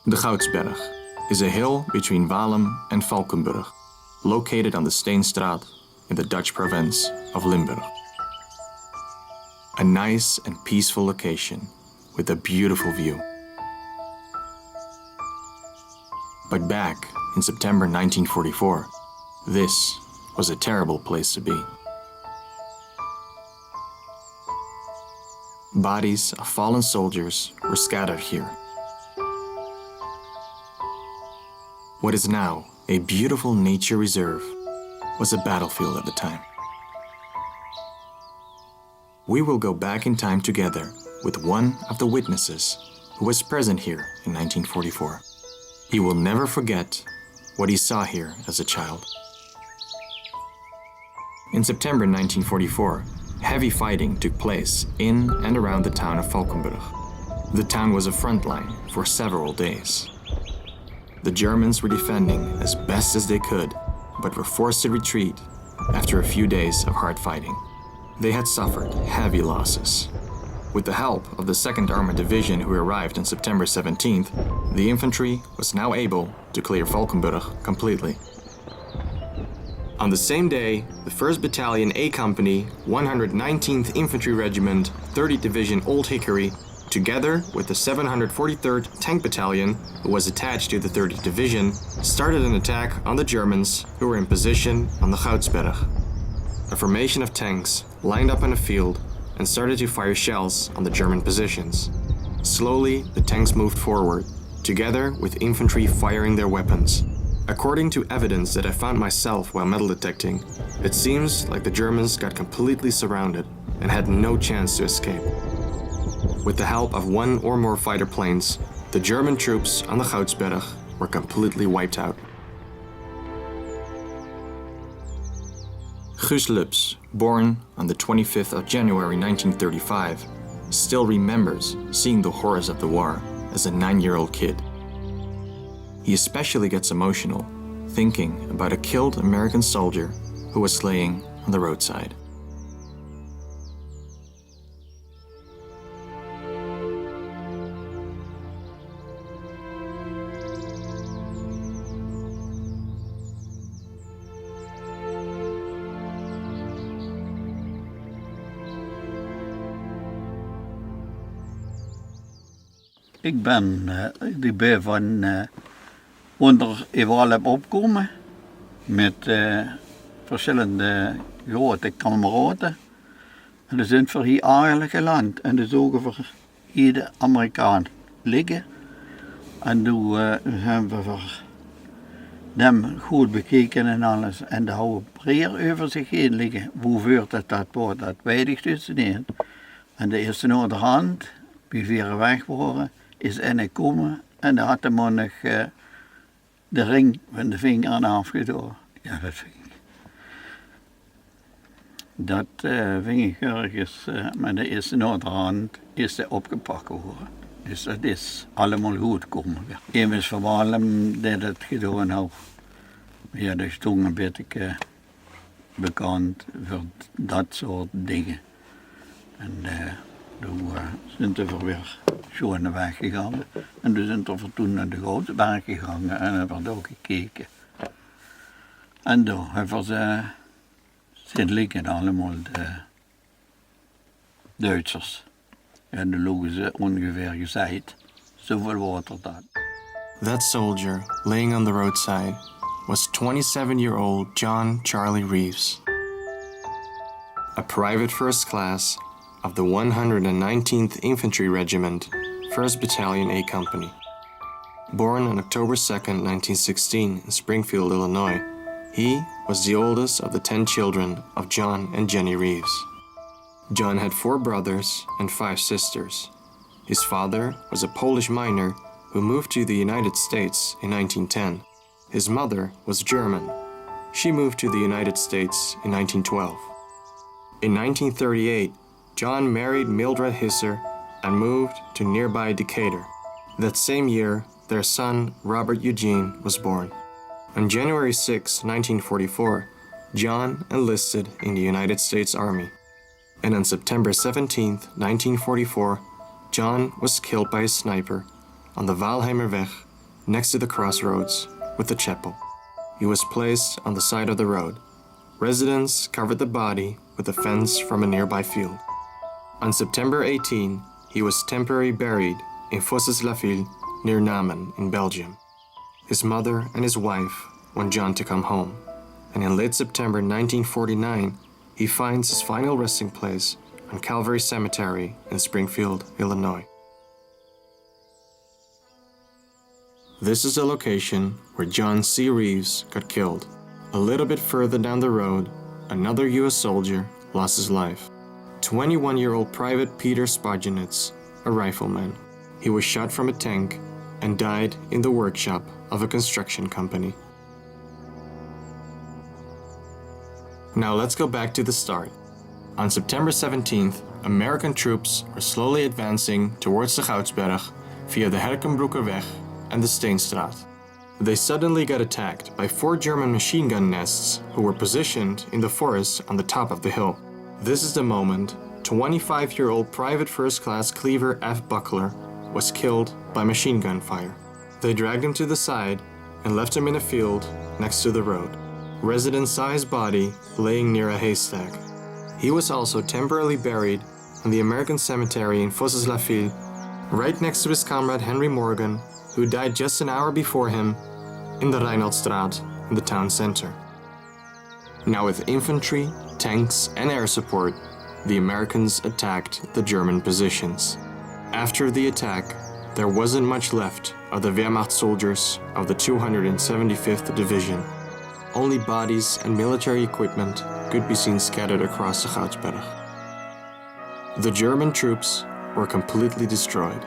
The Goudsberg is a hill between Walem and Valkenburg, located on the Steenstraat in the Dutch province of Limburg. A nice and peaceful location with a beautiful view. But back in September 1944, this was a terrible place to be. Bodies of fallen soldiers were scattered here. What is now a beautiful nature reserve was a battlefield at the time. We will go back in time together with one of the witnesses who was present here in 1944. He will never forget what he saw here as a child. In September 1944, heavy fighting took place in and around the town of Valkenburg. The town was a front line for several days. The Germans were defending as best as they could, but were forced to retreat after a few days of hard fighting. They had suffered heavy losses. With the help of the 2nd Armored Division, who arrived on September 17th, the infantry was now able to clear Valkenburg completely. On the same day, the 1st Battalion A Company, 119th Infantry Regiment, 30th Division Old Hickory, together with the 743rd Tank Battalion, who was attached to the 30th Division, started an attack on the Germans who were in position on the Goudsberg. A formation of tanks lined up in a field and started to fire shells on the German positions. Slowly, the tanks moved forward, together with infantry firing their weapons. According to evidence that I found myself while metal detecting, it seems like the Germans got completely surrounded and had no chance to escape. With the help of one or more fighter planes, the German troops on the Goudsberg were completely wiped out. Guus Lubs, born on the 25th of January 1935, still remembers seeing the horrors of the war as a 9-year-old kid. He especially gets emotional thinking about a killed American soldier who was laying on the roadside. Ik ben die bij van onder Walem opgekomen met verschillende grote kameraden. En die zijn voor hier eigenlijk geland en die zogen voor ieder Amerikaan liggen. En toen hebben we voor hem goed bekeken en alles. En daar hadden we breer over zich heen liggen. Hoeveel dat wordt, dat weet ik dus niet. En de eerste noorderhand, wie ver weg waren, is en gekomen en daar had de man nog de ring van de vinger aan afgedaan. Ja, dat vind ik. Dat vind ik ergens, met de eerste noorderhand is hij opgepakt worden. Dus dat is allemaal goed gekomen. Een is van Walem die dat gedaan had. Ja, dus toen werd ik bekend voor dat soort dingen. En toen zijn we weer zo in de weg gegaan. En toen zijn we toen naar de Goudsberg gegaan en hebben we ook gekeken. En daar hebben ze zitten liggen allemaal de Duitsers. En dan lopen ze ongeveer gezegd, zoveel water dat. That soldier laying on the roadside was 27-year-old John Charlie Reeves, a private first class of the 119th Infantry Regiment, 1st Battalion A Company. Born on October 2nd, 1916 in Springfield, Illinois, he was the oldest of the 10 children of John and Jenny Reeves. John had 4 brothers and 5 sisters. His father was a Polish miner who moved to the United States in 1910. His mother was German. She moved to the United States in 1912. In 1938, John married Mildred Hisser and moved to nearby Decatur. That same year, their son, Robert Eugene, was born. On January 6, 1944, John enlisted in the United States Army. And on September 17, 1944, John was killed by a sniper on the Walheimerweg next to the crossroads with the chapel. He was placed on the side of the road. Residents covered the body with a fence from a nearby field. On September 18, he was temporarily buried in Fosses-la-Ville near Namen in Belgium. His mother and his wife want John to come home, and in late September 1949, he finds his final resting place on Calvary Cemetery in Springfield, Illinois. This is the location where John C. Reeves got killed. A little bit further down the road, another U.S. soldier lost his life. 21-year-old Private Peter Spargenitz, a rifleman. He was shot from a tank and died in the workshop of a construction company. Now let's go back to the start. On September 17th, American troops were slowly advancing towards the Goudsberg via the Herkenbroekerweg and the Steenstraat. They suddenly got attacked by 4 German machine gun nests who were positioned in the forest on the top of the hill. This is the moment 25-year-old Private First Class Cleaver F. Buckler was killed by machine gun fire. They dragged him to the side and left him in a field next to the road. Residents saw his body laying near a haystack. He was also temporarily buried in the American cemetery in Fosses-la-Ville, right next to his comrade Henry Morgan, who died just an hour before him in the Reinaldstraat in the town center. Now with infantry, tanks and air support, the Americans attacked the German positions. After the attack, there wasn't much left of the Wehrmacht soldiers of the 275th Division. Only bodies and military equipment could be seen scattered across the Goudsberg. The German troops were completely destroyed.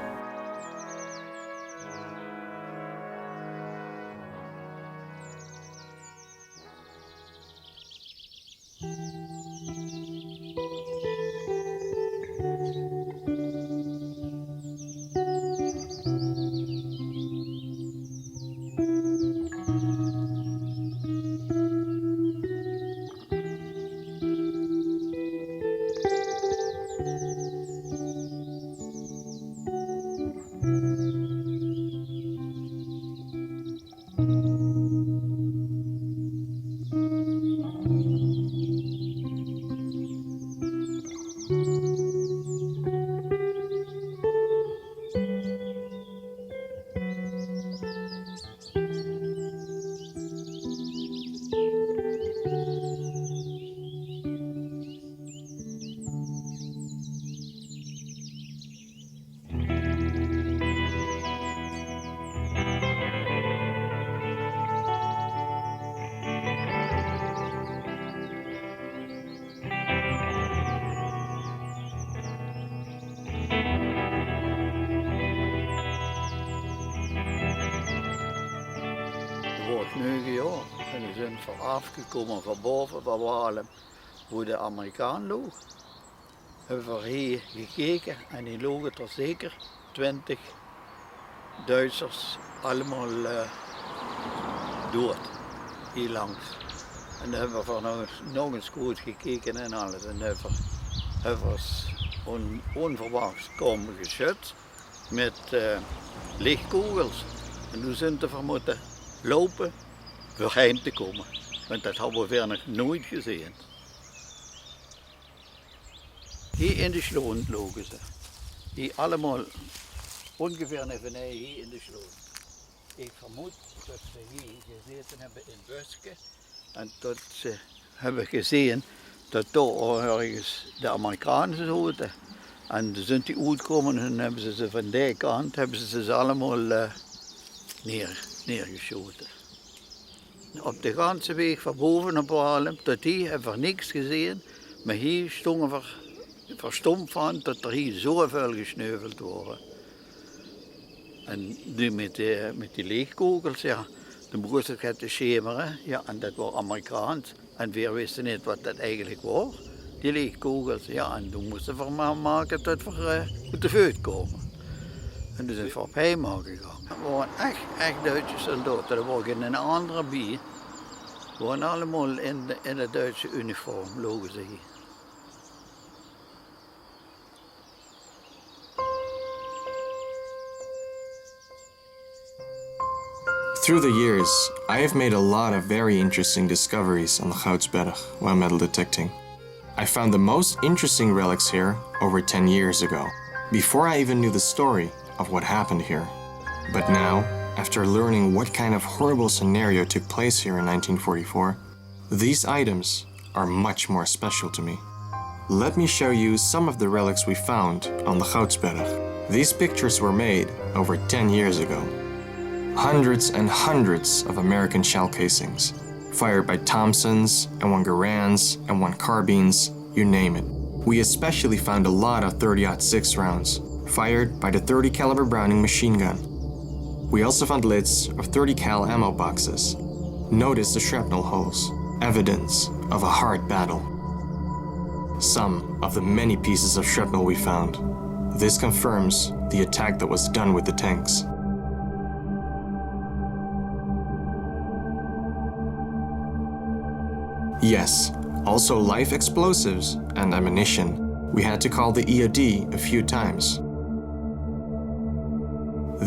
wordt 9 jaar en we zijn afgekomen van boven van Walem, hoe de Amerikaan loog. Hebben we hier gekeken en die logen er zeker 20 Duitsers allemaal dood, hier langs. En dan hebben we nog eens goed gekeken en alles. En hebben we onverwachts komen geschud met lichtkogels. En toen zijn we moeten lopen voor heim te komen. Want dat hebben we verder nog nooit gezien. Hier in de sloot logen ze. Hier allemaal ongeveer even hier in de sloot. Ik vermoed dat ze hier gezeten hebben in busken. En dat ze hebben gezien dat daar ergens de Amerikanen zaten. En toen zijn die uitgekomen en hebben ze van die kant hebben ze allemaal neergeschoten. Op de ganse weg van boven naar Walem tot hier hebben we niks gezien. Maar hier stonden we verstomd van dat er hier zoveel gesneuveld worden. En nu met die leegkogels, ja, dan begon het te schemeren. Ja, en dat was Amerikaans. En we wisten niet wat dat eigenlijk was, die leegkogels. Ja, en toen moesten we maar maken dat we op de vuur komen. En toen zijn we op Heima gegaan. We waren echt Duitse soldaten. Er was geen andere bij. We waren allemaal in het Duitse uniform, logen ze hier. Through the years, I have made a lot of very interesting discoveries on the Goudsberg while metal detecting. I found the most interesting relics here over 10 years ago, before I even knew the story of what happened here. But now, after learning what kind of horrible scenario took place here in 1944, these items are much more special to me. Let me show you some of the relics we found on the Goudsberg. These pictures were made over 10 years ago. Hundreds and hundreds of American shell casings, fired by Thompsons, and one Garands, and one carbines, you name it. We especially found a lot of 30-06 rounds, fired by the 30 caliber Browning machine gun. We also found lids of 30 cal ammo boxes. Notice the shrapnel holes, evidence of a hard battle. Some of the many pieces of shrapnel we found. This confirms the attack that was done with the tanks. Yes, also live explosives and ammunition. We had to call the EOD a few times.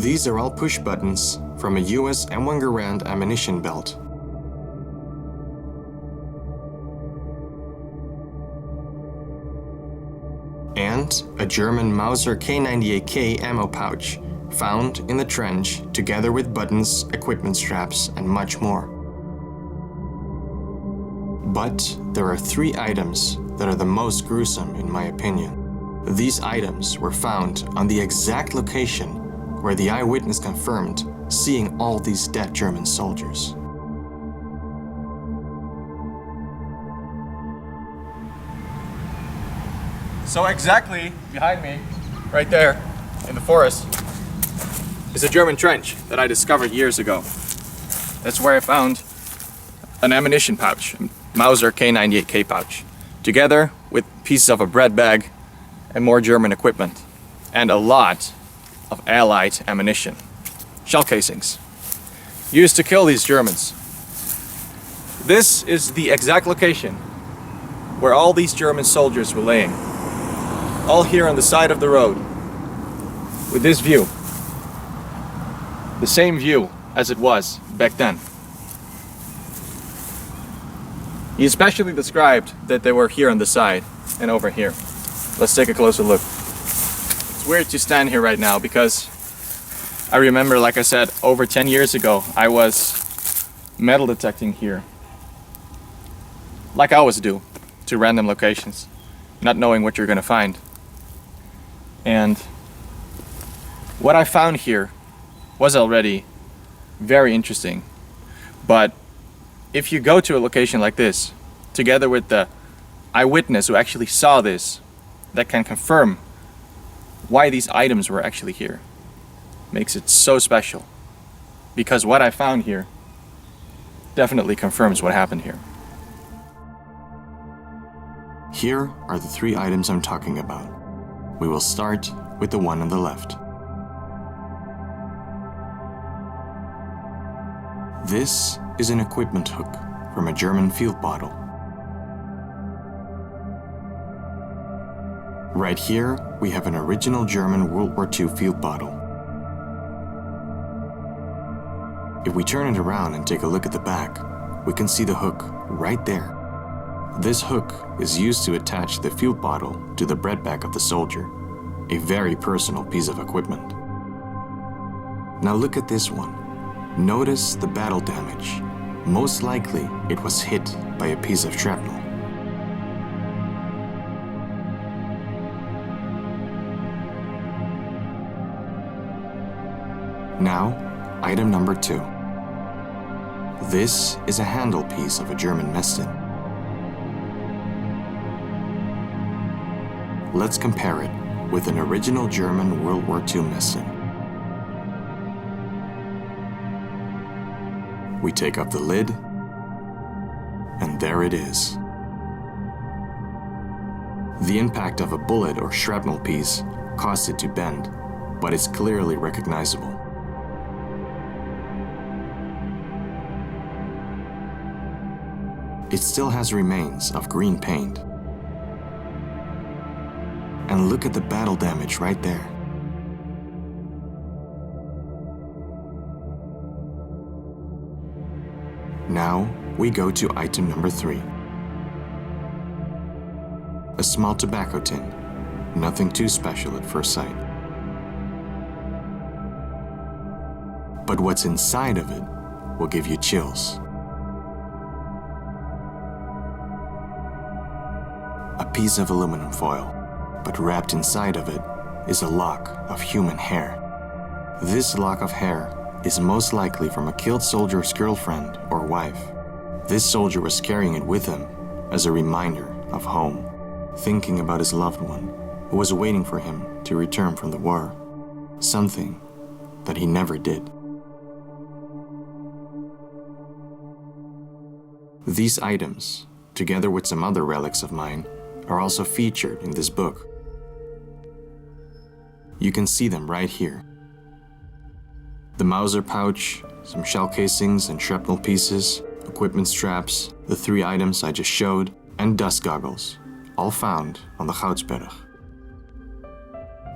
These are all push buttons from a US M1 Garand ammunition belt. And a German Mauser K98K ammo pouch, found in the trench together with buttons, equipment straps, and much more. But there are 3 items that are the most gruesome in my opinion. These items were found on the exact location where the eyewitness confirmed seeing all these dead German soldiers. So exactly behind me, right there in the forest, is a German trench that I discovered years ago. That's where I found an ammunition pouch, a Mauser K98K pouch, together with pieces of a bread bag and more German equipment, and a lot of Allied ammunition, shell casings, used to kill these Germans. This is the exact location where all these German soldiers were laying. All here on the side of the road, with this view. The same view as it was back then. He especially described that they were here on the side and over here. Let's take a closer look. It's weird to stand here right now because I remember, like I said, over 10 years ago, I was metal detecting here. Like I always do, to random locations, not knowing what you're gonna find. And what I found here was already very interesting. But if you go to a location like this, together with the eyewitness who actually saw this, that can confirm why these items were actually here, makes it so special. Because what I found here definitely confirms what happened here. Here are the 3 items I'm talking about. We will start with the one on the left. This is an equipment hook from a German field bottle. Right here, we have an original German World War II field bottle. If we turn it around and take a look at the back, we can see the hook right there. This hook is used to attach the field bottle to the bread bag of the soldier, a very personal piece of equipment. Now look at this one. Notice the battle damage. Most likely it was hit by a piece of shrapnel. Now, item number 2. This is a handle piece of a German mess tin. Let's compare it with an original German World War II mess tin. We take up the lid, and there it is. The impact of a bullet or shrapnel piece caused it to bend, but it's clearly recognizable. It still has remains of green paint. And look at the battle damage right there. Now we go to item number 3. A small tobacco tin, nothing too special at first sight. But what's inside of it will give you chills. A piece of aluminum foil, but wrapped inside of it is a lock of human hair. This lock of hair is most likely from a killed soldier's girlfriend or wife. This soldier was carrying it with him as a reminder of home, thinking about his loved one who was waiting for him to return from the war, something that he never did. These items, together with some other relics of mine, are also featured in this book. You can see them right here. The Mauser pouch, some shell casings and shrapnel pieces, equipment straps, the 3 items I just showed, and dust goggles, all found on the Goudsberg.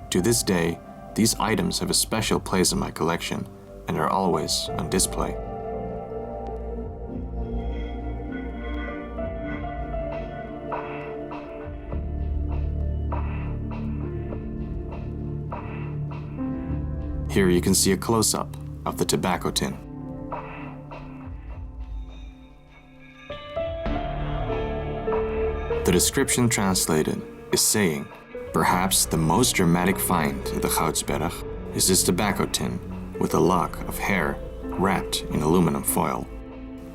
To this day, these items have a special place in my collection and are always on display. Here you can see a close-up of the tobacco tin. The description translated is saying, perhaps the most dramatic find of the Goudsberg is this tobacco tin with a lock of hair wrapped in aluminum foil.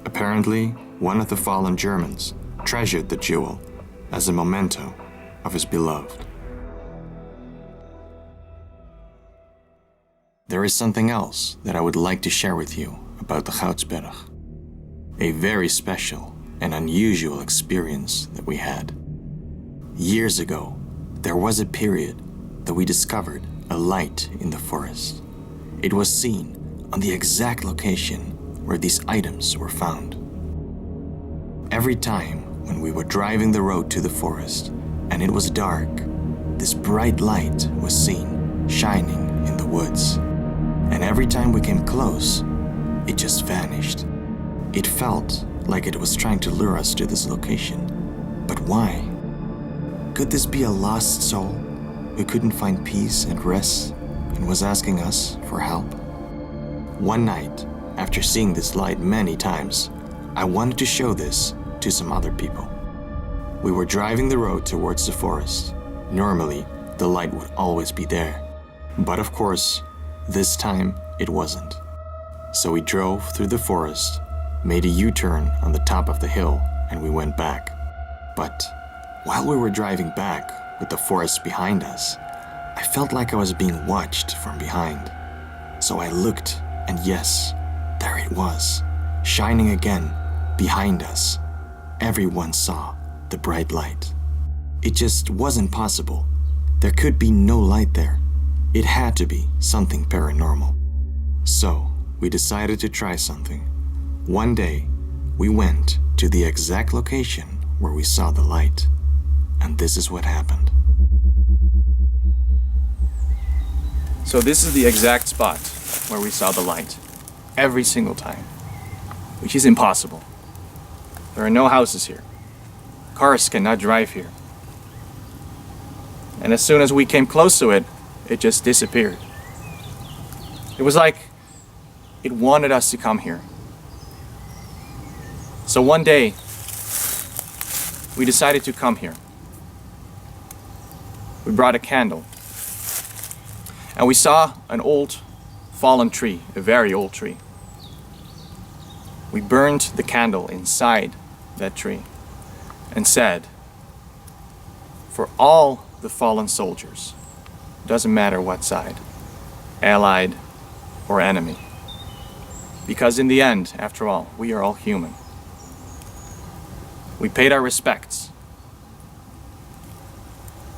Apparently, one of the fallen Germans treasured the jewel as a memento of his beloved. There is something else that I would like to share with you about the Goudsberg. A very special and unusual experience that we had. Years ago, there was a period that we discovered a light in the forest. It was seen on the exact location where these items were found. Every time when we were driving the road to the forest and it was dark, this bright light was seen shining in the woods. And every time we came close, it just vanished. It felt like it was trying to lure us to this location. But why? Could this be a lost soul who couldn't find peace and rest and was asking us for help? One night, after seeing this light many times, I wanted to show this to some other people. We were driving the road towards the forest. Normally, the light would always be there. But of course, this time it wasn't. So we drove through the forest, made a U-turn on the top of the hill, and we went back. But while we were driving back with the forest behind us, I felt like I was being watched from behind. So I looked, and yes, there it was, shining again behind us. Everyone saw the bright light. It just wasn't possible. There could be no light there. It had to be something paranormal. So we decided to try something. One day, we went to the exact location where we saw the light. And this is what happened. So this is the exact spot where we saw the light. Every single time. Which is impossible. There are no houses here. Cars cannot drive here. And as soon as we came close to it, it just disappeared. It was like it wanted us to come here. So one day, we decided to come here. We brought a candle. And we saw an old fallen tree, a very old tree. We burned the candle inside that tree and said, for all the fallen soldiers, doesn't matter what side, allied or enemy. Because in the end, after all, we are all human. We paid our respects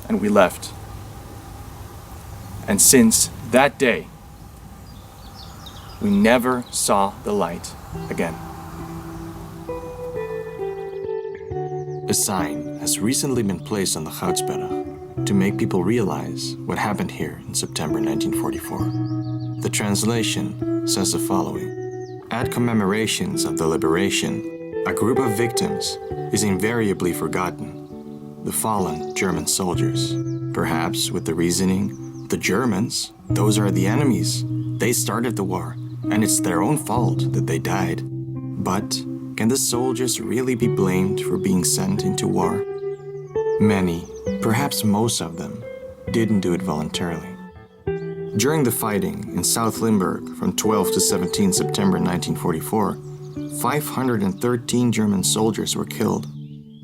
and we left. And since that day, we never saw the light again. A sign has recently been placed on the Goudsberg to make people realize what happened here in September 1944. The translation says the following: At commemorations of the liberation, a group of victims is invariably forgotten: the fallen German soldiers. Perhaps with the reasoning, the Germans, those are the enemies. They started the war, and it's their own fault that they died. But can the soldiers really be blamed for being sent into war? Many, perhaps most of them, didn't do it voluntarily. During the fighting in Zuid Limburg from 12 to 17 September 1944, 513 German soldiers were killed,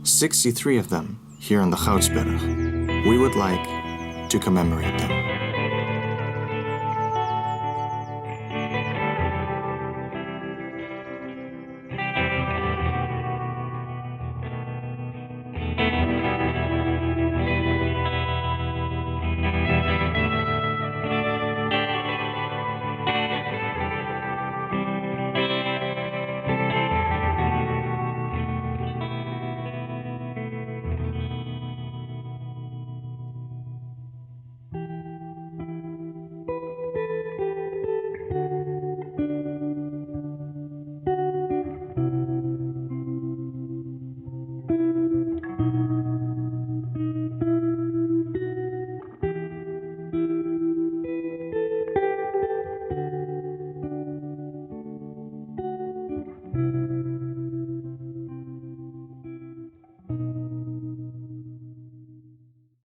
63 of them here on the Goudsberg. We would like to commemorate them.